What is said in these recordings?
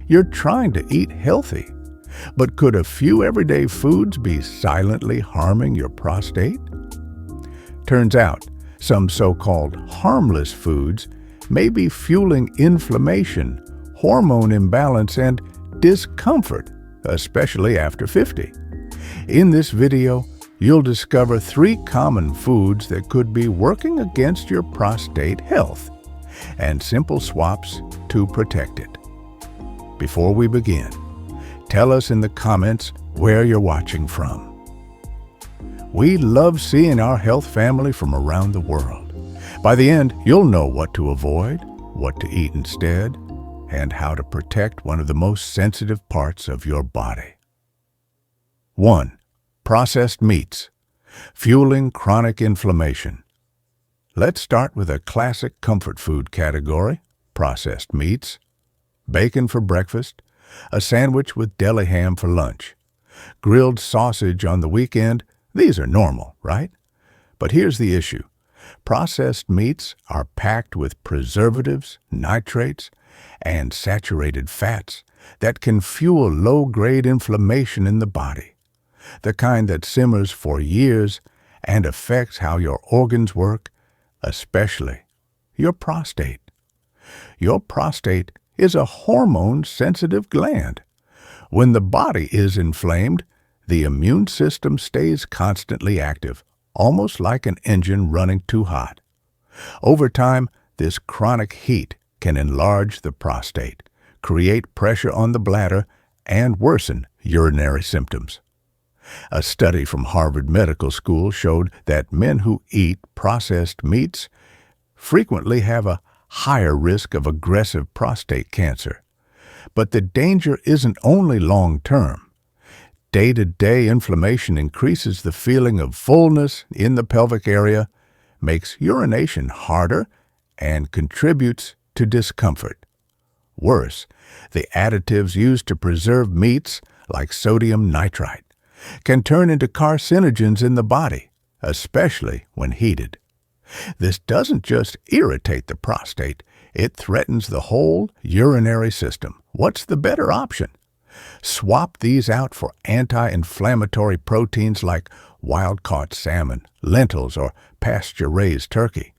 You're trying to eat healthy. But could a few everyday foods be silently harming your prostate? Turns out, some so-called harmless foods may be fueling inflammation, hormone imbalance, and discomfort, especially after 50. In this video, you'll discover 3 common foods that could be working against your prostate health and simple swaps to protect it. Before we begin, tell us in the comments where you're watching from. We love seeing our health family from around the world. By the end, you'll know what to avoid, what to eat instead, and how to protect one of the most sensitive parts of your body. 1. Processed meats, fueling chronic inflammation. Let's start with a classic comfort food category, processed meats. Bacon for breakfast, a sandwich with deli ham for lunch, grilled sausage on the weekend. These are normal, right? But here's the issue. Processed meats are packed with preservatives, nitrates, and saturated fats that can fuel low-grade inflammation in the body, the kind that simmers for years and affects how your organs work, especially your prostate. Your prostate is a hormone-sensitive gland. When the body is inflamed, the immune system stays constantly active, almost like an engine running too hot. Over time, this chronic heat can enlarge the prostate, create pressure on the bladder, and worsen urinary symptoms. A study from Harvard Medical School showed that men who eat processed meats frequently have a higher risk of aggressive prostate cancer. But the danger isn't only long-term. Day-to-day inflammation increases the feeling of fullness in the pelvic area, makes urination harder, and contributes to discomfort. Worse, the additives used to preserve meats, like sodium nitrite, can turn into carcinogens in the body, especially when heated. This doesn't just irritate the prostate, it threatens the whole urinary system. What's the better option? Swap these out for anti-inflammatory proteins like wild-caught salmon, lentils, or pasture-raised turkey.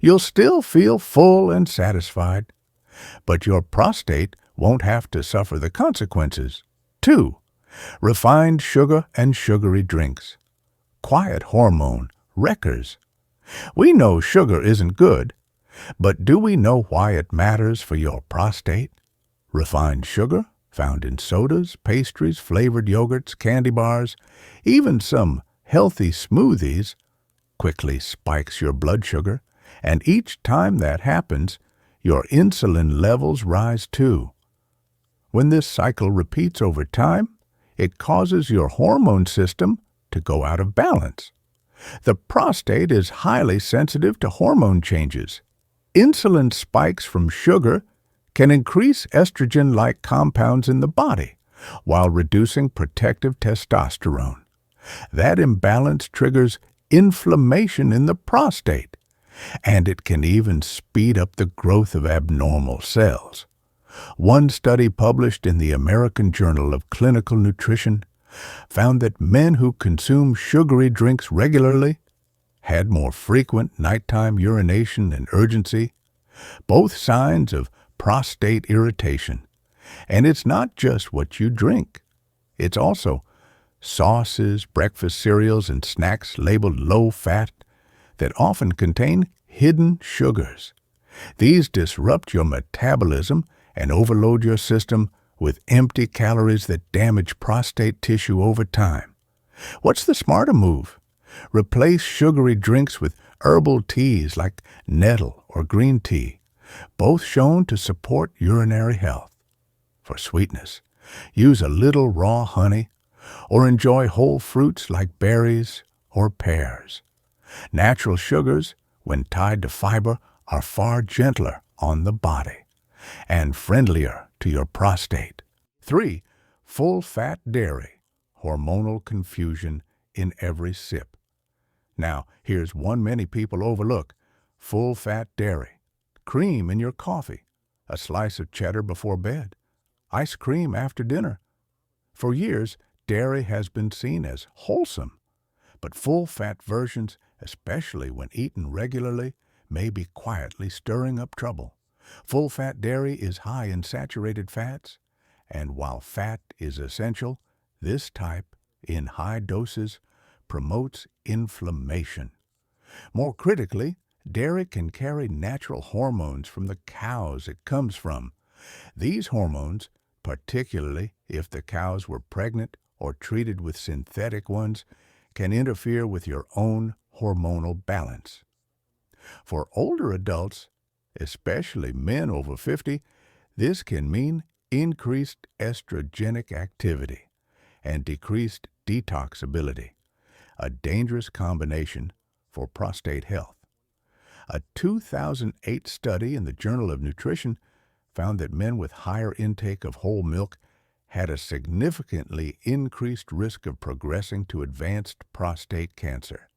You'll still feel full and satisfied, but your prostate won't have to suffer the consequences. 2. Refined sugar and sugary drinks. Quiet hormone wreckers. We know sugar isn't good, but do we know why it matters for your prostate? Refined sugar, found in sodas, pastries, flavored yogurts, candy bars, even some healthy smoothies, quickly spikes your blood sugar, and each time that happens, your insulin levels rise too. When this cycle repeats over time, it causes your hormone system to go out of balance. The prostate is highly sensitive to hormone changes. Insulin spikes from sugar can increase estrogen-like compounds in the body while reducing protective testosterone. That imbalance triggers inflammation in the prostate, and it can even speed up the growth of abnormal cells. One study published in the American Journal of Clinical Nutrition found that men who consume sugary drinks regularly had more frequent nighttime urination and urgency, both signs of prostate irritation. And it's not just what you drink. It's also sauces, breakfast cereals, and snacks labeled low-fat that often contain hidden sugars. These disrupt your metabolism and overload your system with empty calories that damage prostate tissue over time. What's the smarter move? Replace sugary drinks with herbal teas like nettle or green tea, both shown to support urinary health. For sweetness, use a little raw honey or enjoy whole fruits like berries or pears. Natural sugars, when tied to fiber, are far gentler on the body and friendlier to your prostate. 3. Full-fat dairy, hormonal confusion in every sip. Now, here's one many people overlook: full-fat dairy. Cream in your coffee, a slice of cheddar before bed, ice cream after dinner. For years, dairy has been seen as wholesome, but full-fat versions, especially when eaten regularly, may be quietly stirring up trouble. Full-fat dairy is high in saturated fats, and while fat is essential, this type, in high doses, promotes inflammation. More critically, dairy can carry natural hormones from the cows it comes from. These hormones, particularly if the cows were pregnant or treated with synthetic ones, can interfere with your own hormonal balance. For older adults, especially men over 50, this can mean increased estrogenic activity and decreased detoxability, a dangerous combination for prostate health. A 2008 study in the Journal of Nutrition found that men with higher intake of whole milk had a significantly increased risk of progressing to advanced prostate cancer.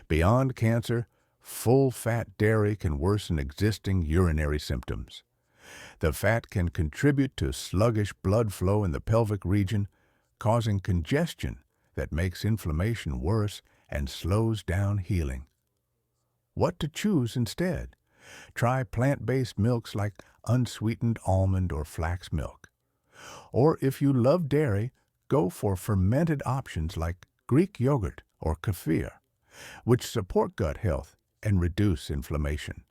Beyond cancer, full-fat dairy can worsen existing urinary symptoms. The fat can contribute to sluggish blood flow in the pelvic region, causing congestion that makes inflammation worse and slows down healing. What to choose instead? Try plant-based milks like unsweetened almond or flax milk. Or if you love dairy, go for fermented options like Greek yogurt or kefir, which support gut health and reduce inflammation.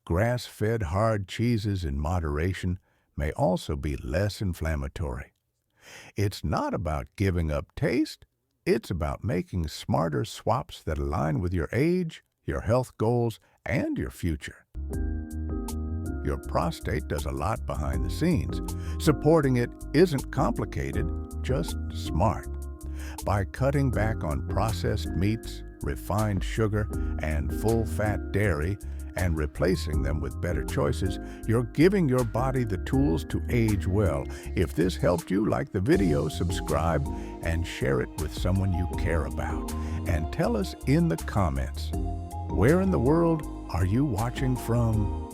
Grass-fed hard cheeses in moderation may also be less inflammatory. It's not about giving up taste, it's about making smarter swaps that align with your age, your health goals, and your future. Your prostate does a lot behind the scenes. Supporting it isn't complicated, just smart. By cutting back on processed meats, refined sugar, and full-fat dairy, and replacing them with better choices, you're giving your body the tools to age well. If this helped you, like the video, subscribe, and share it with someone you care about. And tell us in the comments, where in the world are you watching from?